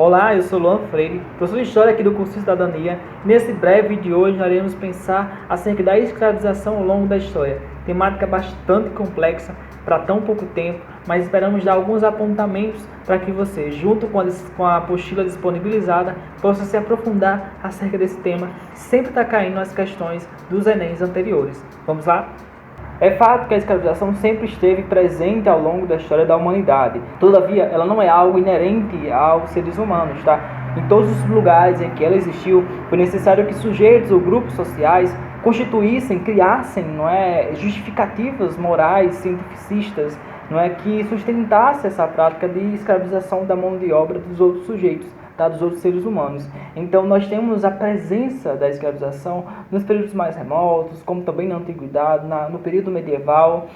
Olá, eu sou Luan Freire, professor de História aqui do curso de Cidadania. Nesse breve vídeo de hoje, nós iremos pensar acerca da escravização ao longo da história. Temática bastante complexa para tão pouco tempo, mas esperamos dar alguns apontamentos para que você, junto com a apostila disponibilizada, possa se aprofundar acerca desse tema, que sempre está caindo nas questões dos Enems anteriores. Vamos lá? É fato que a escravização sempre esteve presente ao longo da história da humanidade. Todavia, ela não é algo inerente aos seres humanos, tá? Em todos os lugares em que ela existiu, foi necessário que sujeitos ou grupos sociais constituíssem, criassem, justificativas morais, cientificistas, que sustentasse essa prática de escravização da mão de obra dos outros sujeitos, tá, dos outros seres humanos. Então nós temos a presença da escravização nos períodos mais remotos, como também na antiguidade, no período medieval,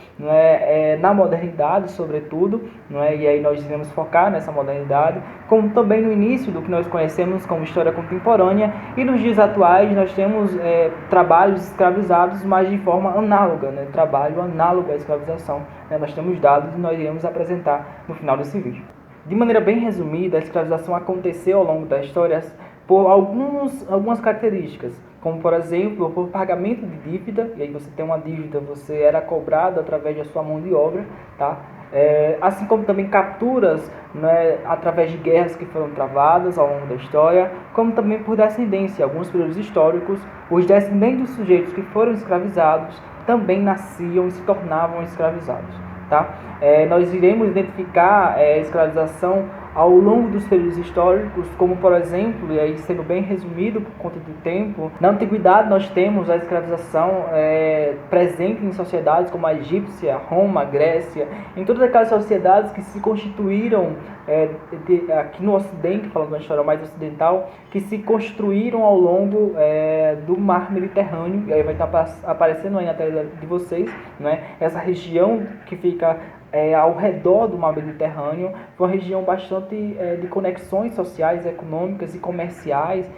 na modernidade sobretudo, e aí nós iremos focar nessa modernidade, como também no início do que nós conhecemos como história contemporânea, e nos dias atuais nós temos trabalhos escravizados, mas de forma análoga, trabalho análogo à escravização. Nós temos dados e nós iremos apresentar no final desse vídeo. De maneira bem resumida, a escravização aconteceu ao longo da história por algumas características, como por exemplo, por pagamento de dívida, e aí você tem uma dívida, você era cobrado através da sua mão de obra, tá? Assim como também capturas, através de guerras que foram travadas ao longo da história, como também por descendência. Em alguns períodos históricos, os descendentes dos sujeitos que foram escravizados também nasciam e se tornavam escravizados. Tá? Nós iremos identificar a escravização ao longo dos períodos históricos, como por exemplo, e aí sendo bem resumido por conta do tempo, na antiguidade nós temos a escravização presente em sociedades como a egípcia, Roma, Grécia, em todas aquelas sociedades que se constituíram aqui no Ocidente, falando da história mais ocidental, que se construíram ao longo do mar Mediterrâneo, e aí vai estar aparecendo aí na tela de vocês, essa região que fica ao redor do mar Mediterrâneo, foi uma região bastante de conexões sociais, econômicas e comerciais,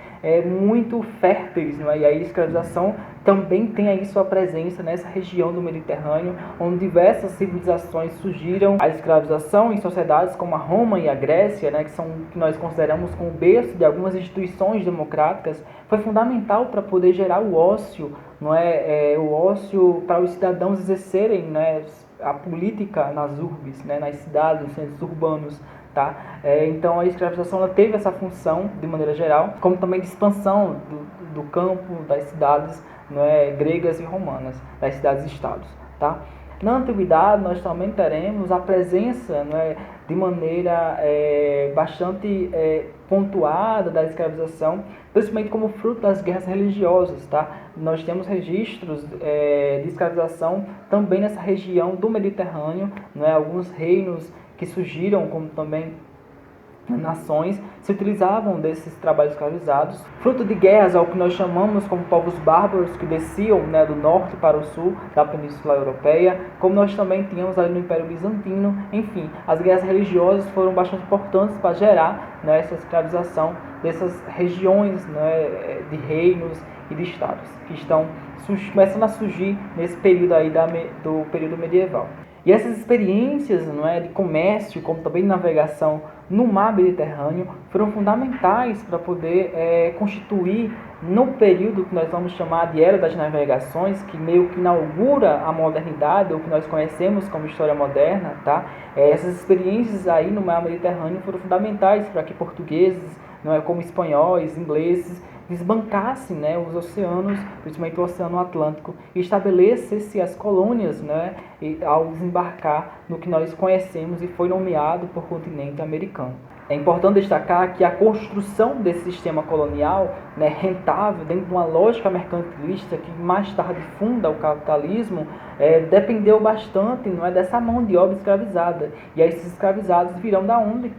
muito férteis, e aí a escravização também tem aí sua presença nessa região do Mediterrâneo, onde diversas civilizações surgiram. A escravização em sociedades como a Roma e a Grécia, que nós consideramos como o berço de algumas instituições democráticas, foi fundamental para poder gerar o ócio, o ócio para os cidadãos exercerem, a política nas urbes, nas cidades, nos centros urbanos. Tá? Então a escravização ela teve essa função de maneira geral, como também de expansão do campo, das cidades gregas e romanas, das cidades-estados. Tá? Na antiguidade nós também teremos a presença de maneira bastante pontuada da escravização, principalmente como fruto das guerras religiosas. Tá? Nós temos registros de escravização também nessa região do Mediterrâneo, alguns reinos que surgiram, como também nações, se utilizavam desses trabalhos escravizados, fruto de guerras ao que nós chamamos como povos bárbaros que desciam do norte para o sul da Península Europeia, como nós também tínhamos ali no Império Bizantino. Enfim, as guerras religiosas foram bastante importantes para gerar essa escravização dessas regiões de reinos e de estados que estão começando a surgir nesse período aí do período medieval. E essas experiências de comércio, como também de navegação no mar Mediterrâneo, foram fundamentais para poder constituir, no período que nós vamos chamar de Era das Navegações, que meio que inaugura a modernidade, ou que nós conhecemos como História Moderna. Tá? Essas experiências aí no mar Mediterrâneo foram fundamentais para que portugueses, como espanhóis, ingleses, desbancassem os oceanos, principalmente o Oceano Atlântico, e estabelecesse as colônias ao desembarcar no que nós conhecemos e foi nomeado por continente americano. É importante destacar que a construção desse sistema colonial rentável, dentro de uma lógica mercantilista que mais tarde funda o capitalismo, dependeu bastante dessa mão de obra escravizada. E aí esses escravizados virão da onde?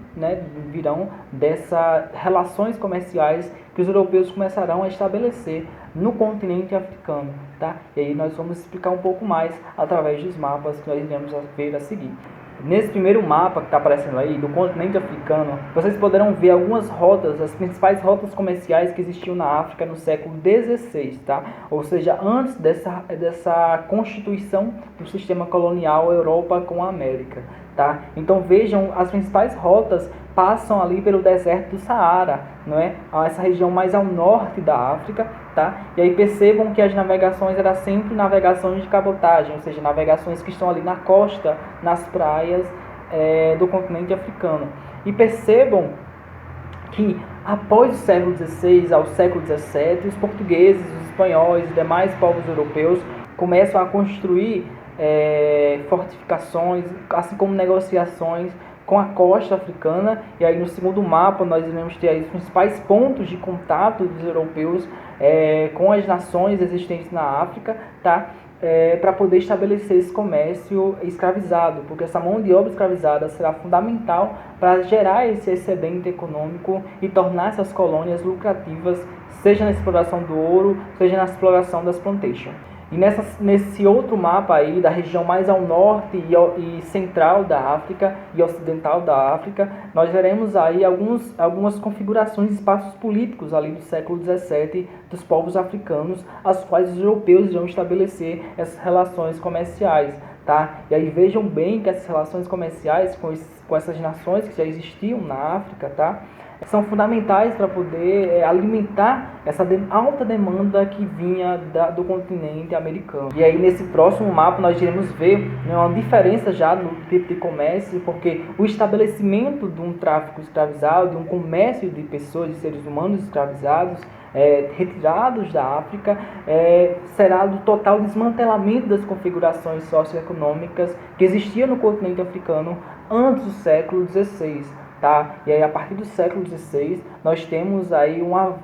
Virão dessas relações comerciais que os europeus começarão a estabelecer no continente africano. Tá? E aí nós vamos explicar um pouco mais através dos mapas que nós iremos ver a seguir. Nesse primeiro mapa que está aparecendo aí, do continente africano, vocês poderão ver algumas rotas, as principais rotas comerciais que existiam na África no século XVI, tá? Ou seja, antes dessa constituição do sistema colonial Europa com a América. tá? Então vejam, as principais rotas passam ali pelo deserto do Saara, não é? Essa região mais ao norte da África, tá? E aí percebam que as navegações eram sempre navegações de cabotagem, ou seja, navegações que estão ali na costa, nas praias do continente africano. E percebam que após o século XVI ao século XVII, os portugueses, os espanhóis e demais povos europeus começam a construir fortificações, assim como negociações com a costa africana. E aí no segundo mapa nós iremos ter aí os principais pontos de contato dos europeus com as nações existentes na África, tá? Para poder estabelecer esse comércio escravizado, porque essa mão de obra escravizada será fundamental para gerar esse excedente econômico e tornar essas colônias lucrativas, seja na exploração do ouro, seja na exploração das plantations. E nesse outro mapa aí, da região mais ao norte e central da África e ocidental da África, nós veremos aí algumas configurações de espaços políticos ali do século XVII dos povos africanos, as quais os europeus irão estabelecer essas relações comerciais, tá? E aí vejam bem que essas relações comerciais com essas nações que já existiam na África, tá? São fundamentais para poder alimentar essa alta demanda que vinha do continente americano. E aí nesse próximo mapa nós iremos ver uma diferença já no tipo de comércio, porque o estabelecimento de um tráfico escravizado, de um comércio de pessoas, de seres humanos escravizados, retirados da África, será do total desmantelamento das configurações socioeconômicas que existiam no continente africano antes do século XVI. Tá? E aí, a partir do século XVI, nós temos aí uma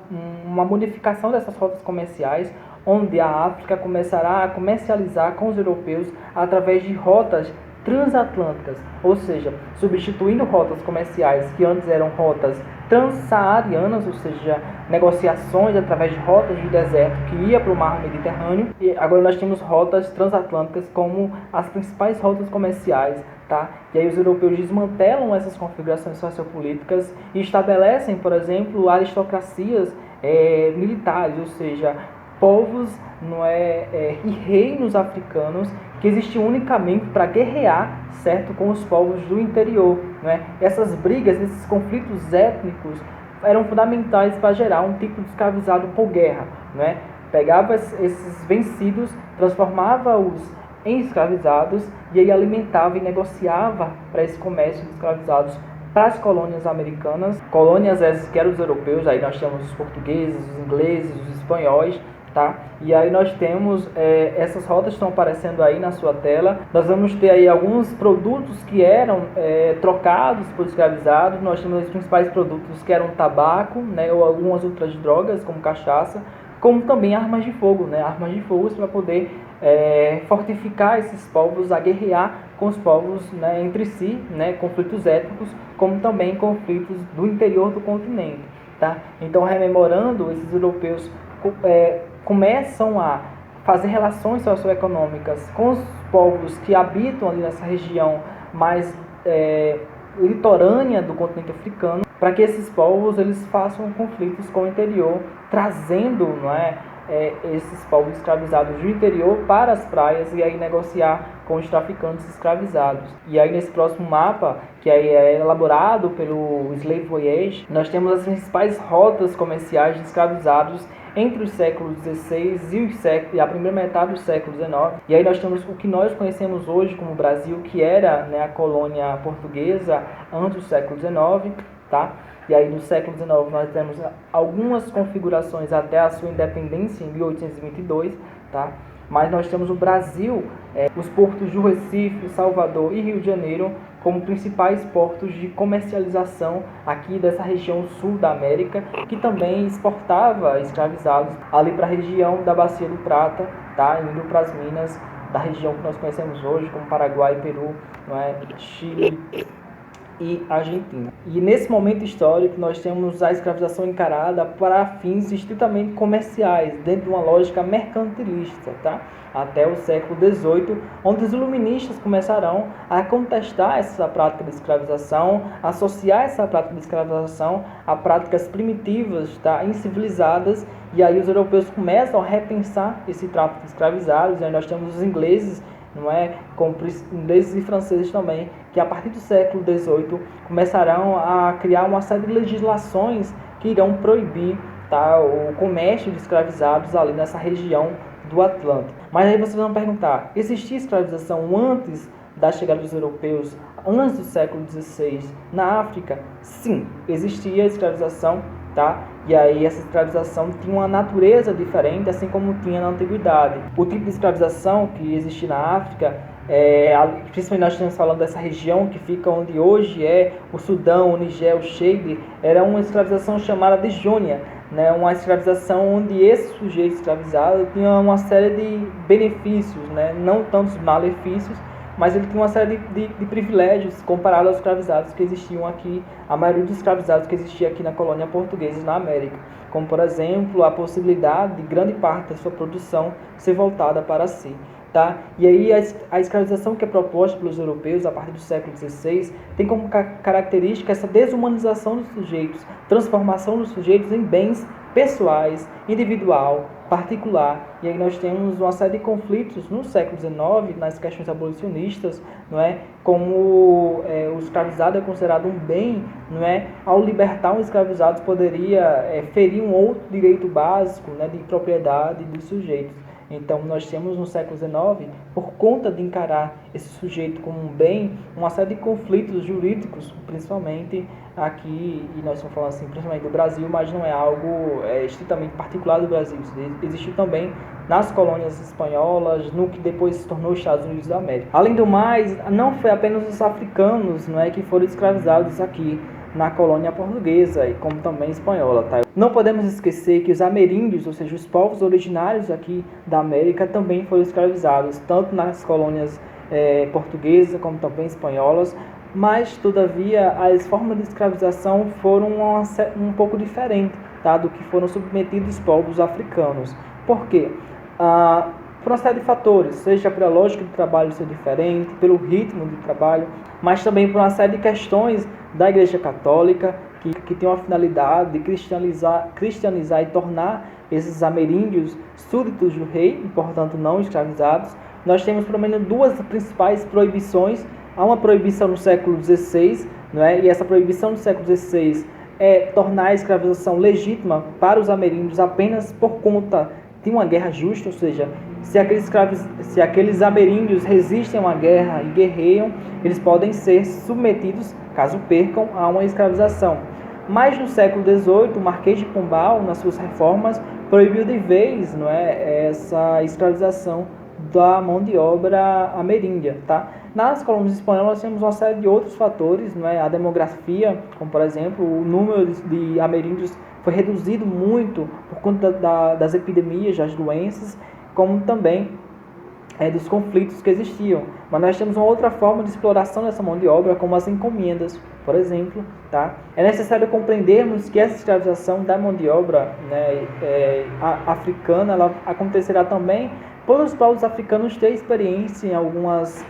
modificação dessas rotas comerciais, onde a África começará a comercializar com os europeus através de rotas transatlânticas, ou seja, substituindo rotas comerciais que antes eram rotas transsaarianas, ou seja, negociações através de rotas de deserto que ia para o mar Mediterrâneo, e agora nós temos rotas transatlânticas como as principais rotas comerciais, tá? E aí os europeus desmantelam essas configurações sociopolíticas e estabelecem, por exemplo, aristocracias militares, ou seja, povos e reinos africanos que existiam unicamente para guerrear, certo, com os povos do interior, não é? Essas brigas, esses conflitos étnicos eram fundamentais para gerar um tipo de escravizado por guerra, não é? Pegava esses vencidos, transformava-os em escravizados e aí alimentava e negociava para esse comércio de escravizados para as colônias americanas, colônias essas que eram os europeus. Aí nós temos os portugueses, os ingleses, os espanhóis, tá? E aí nós temos, essas rotas estão aparecendo aí na sua tela. Nós vamos ter aí alguns produtos que eram trocados por escravizados. Nós temos os principais produtos que eram tabaco, né, ou algumas outras drogas, como cachaça, como também armas de fogo, né? Armas de fogo para poder fortificar esses povos, a guerrear com os povos, né, entre si, né, conflitos étnicos, como também conflitos do interior do continente, tá? Então, rememorando, esses europeus começam a fazer relações socioeconômicas com os povos que habitam ali nessa região mais litorânea do continente africano, para que esses povos eles façam conflitos com o interior, trazendo, não é, esses povos escravizados do interior para as praias e aí negociar com os traficantes escravizados. E aí nesse próximo mapa, que aí é elaborado pelo Slave Voyage, nós temos as principais rotas comerciais de escravizados entre os séculos XVI e a primeira metade do século XIX. E aí nós temos o que nós conhecemos hoje como Brasil, que era, né, a colônia portuguesa antes do século XIX, tá? E aí no século XIX nós temos algumas configurações até a sua independência em 1822, tá? Mas nós temos o Brasil, os portos de Recife, Salvador e Rio de Janeiro como principais portos de comercialização aqui dessa região sul da América, que também exportava escravizados ali para a região da Bacia do Prata, tá? Indo para as minas da região que nós conhecemos hoje como Paraguai, Peru, não é? Chile e Argentina. E nesse momento histórico nós temos a escravização encarada para fins estritamente comerciais, dentro de uma lógica mercantilista, tá? Até o século XVIII, onde os iluministas começarão a contestar essa prática de escravização, associar essa prática de escravização a práticas primitivas, tá? Incivilizadas, e aí os europeus começam a repensar esse tráfico de escravizados. E aí nós temos os ingleses não é, como ingleses e franceses também, que a partir do século XVIII começarão a criar uma série de legislações que irão proibir, tá, o comércio de escravizados ali nessa região do Atlântico. Mas aí vocês vão perguntar, existia escravização antes da chegada dos europeus, antes do século XVI, na África? Sim, existia escravização, tá? E aí essa escravização tinha uma natureza diferente, assim como tinha na antiguidade. O tipo de escravização que existia na África, principalmente nós estamos falando dessa região que fica onde hoje é o Sudão, o Níger, o Chade, era uma escravização chamada de jônia, né? Uma escravização onde esse sujeito escravizado tinha uma série de benefícios, né? Não tantos malefícios, mas ele tinha uma série de privilégios comparado aos escravizados que existiam aqui, a maioria dos escravizados que existia aqui na colônia portuguesa na América, como por exemplo a possibilidade de grande parte da sua produção ser voltada para si. Tá? E aí a escravização que é proposta pelos europeus a partir do século XVI tem como característica essa desumanização dos sujeitos, transformação dos sujeitos em bens pessoais, individual, particular. E aí nós temos uma série de conflitos no século XIX, nas questões abolicionistas, não é? Como o escravizado é considerado um bem, não é? Ao libertar um escravizado poderia ferir um outro direito básico, né, de propriedade dos sujeitos. Então, nós temos no século XIX, por conta de encarar esse sujeito como um bem, uma série de conflitos jurídicos, principalmente aqui, e nós estamos falando assim, principalmente do Brasil, mas não é algo estritamente particular do Brasil. Isso existiu também nas colônias espanholas, no que depois se tornou os Estados Unidos da América. Além do mais, não foi apenas os africanos, não é, que foram escravizados aqui na colônia portuguesa e como também espanhola, tá? Não podemos esquecer que os ameríndios, ou seja, os povos originários aqui da América, também foram escravizados, tanto nas colônias portuguesas como também espanholas, mas, todavia, as formas de escravização foram um pouco diferentes, tá, do que foram submetidos os povos africanos. Por quê? Por uma série de fatores, seja pela lógica de trabalho ser diferente, pelo ritmo de trabalho, mas também por uma série de questões da Igreja Católica, que tem uma finalidade de cristianizar e tornar esses ameríndios súditos do rei, e portanto não escravizados. Nós temos pelo menos duas principais proibições. Há uma proibição no século XVI, não é? E essa proibição do século XVI é tornar a escravização legítima para os ameríndios apenas por conta de uma guerra justa, ou seja, se aqueles ameríndios resistem a uma guerra e guerreiam, eles podem ser submetidos, caso percam, a uma escravização. Mas no século XVIII, o Marquês de Pombal, nas suas reformas, proibiu de vez, não é, essa escravização da mão de obra ameríndia, tá? Nas colônias espanholas nós temos uma série de outros fatores, não é? A demografia, como por exemplo, o número de ameríndios foi reduzido muito por conta das epidemias, das doenças, como também dos conflitos que existiam. Mas nós temos uma outra forma de exploração dessa mão de obra, como as encomendas, por exemplo. Tá? É necessário compreendermos que essa escravização da mão de obra, né, africana, ela acontecerá também por os povos africanos ter experiência em algumas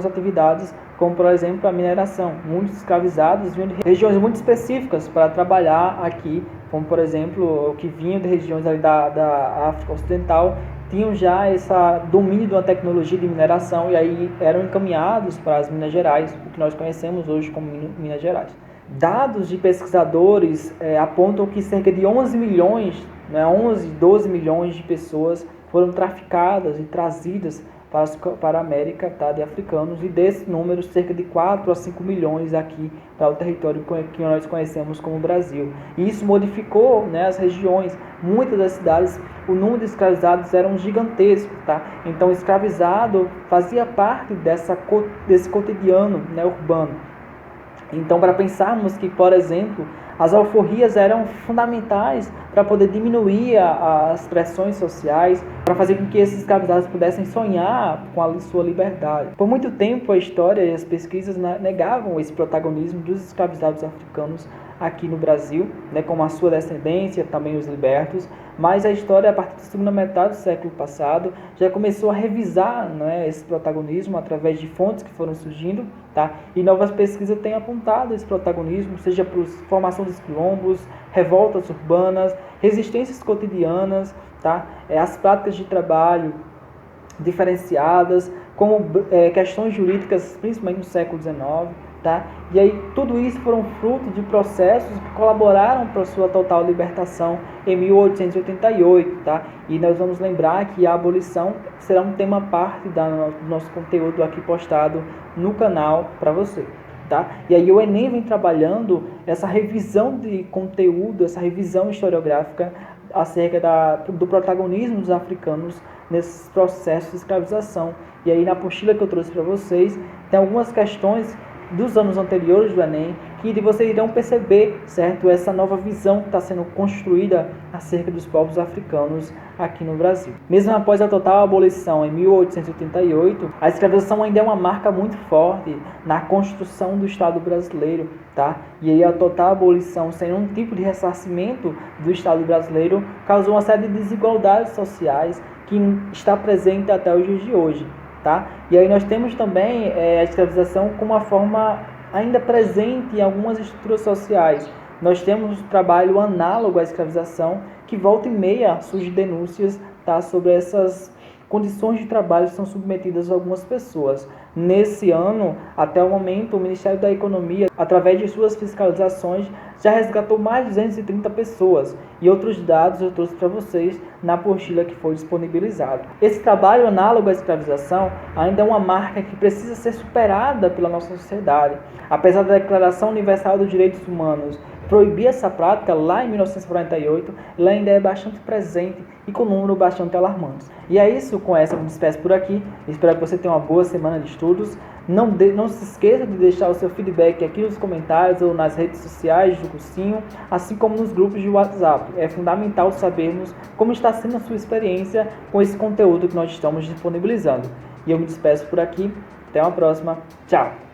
atividades, como por exemplo a mineração. Muitos escravizados vinham de regiões muito específicas para trabalhar aqui, como por exemplo o que vinham de regiões ali da África Ocidental, tinham já esse domínio de uma tecnologia de mineração e aí eram encaminhados para as Minas Gerais, o que nós conhecemos hoje como Minas Gerais. Dados de pesquisadores apontam que cerca de 11 milhões, 12 milhões de pessoas foram traficadas e trazidas para a América, tá, de africanos, e desses números, cerca de 4 a 5 milhões aqui para o território que nós conhecemos como Brasil. E isso modificou, né, as regiões. Muitas das cidades, o número de escravizados era gigantesco. Tá? Então, o escravizado fazia parte desse cotidiano, né, urbano. Então, para pensarmos que, por exemplo, as alforrias eram fundamentais para poder diminuir as pressões sociais, para fazer com que esses escravizados pudessem sonhar com a sua liberdade. Por muito tempo, a história e as pesquisas negavam esse protagonismo dos escravizados africanos aqui no Brasil, né, como a sua descendência, também os libertos, mas a história, a partir da segunda metade do século passado, já começou a revisar, né, esse protagonismo através de fontes que foram surgindo, tá? E novas pesquisas têm apontado esse protagonismo, seja por formação dos quilombos, revoltas urbanas, resistências cotidianas, tá? As práticas de trabalho diferenciadas, como questões jurídicas, principalmente no século XIX, tá? E aí tudo isso foram fruto de processos que colaboraram para a sua total libertação em 1888, tá? E nós vamos lembrar que a abolição será um tema à parte do nosso conteúdo aqui postado no canal para você. Tá? E aí o Enem vem trabalhando essa revisão de conteúdo, essa revisão historiográfica acerca do protagonismo dos africanos nesses processos de escravização. E aí na apostila que eu trouxe para vocês, tem algumas questões dos anos anteriores do Enem, que vocês irão perceber, certo, essa nova visão que está sendo construída acerca dos povos africanos aqui no Brasil. Mesmo após a total abolição em 1888, a escravização ainda é uma marca muito forte na construção do Estado brasileiro, tá? E aí a total abolição, sem nenhum tipo de ressarcimento do Estado brasileiro, causou uma série de desigualdades sociais que está presente até os dias de hoje. Tá? E aí nós temos também a escravização como uma forma ainda presente em algumas estruturas sociais. Nós temos um trabalho análogo à escravização, que volta e meia surge denúncias, tá, sobre essas condições de trabalho que são submetidas a algumas pessoas. Nesse ano, até o momento, o Ministério da Economia, através de suas fiscalizações, já resgatou mais de 230 pessoas. E outros dados eu trouxe para vocês na apostila que foi disponibilizada. Esse trabalho análogo à escravização ainda é uma marca que precisa ser superada pela nossa sociedade. Apesar da Declaração Universal dos Direitos Humanos proibir essa prática lá em 1948, ela ainda é bastante presente e com um número bastante alarmante. E é isso, com essa eu me despeço por aqui. Espero que você tenha uma boa semana de estudos. Não se esqueça de deixar o seu feedback aqui nos comentários ou nas redes sociais do cursinho, assim como nos grupos de WhatsApp. É fundamental sabermos como está sendo a sua experiência com esse conteúdo que nós estamos disponibilizando. E eu me despeço por aqui. Até uma próxima. Tchau!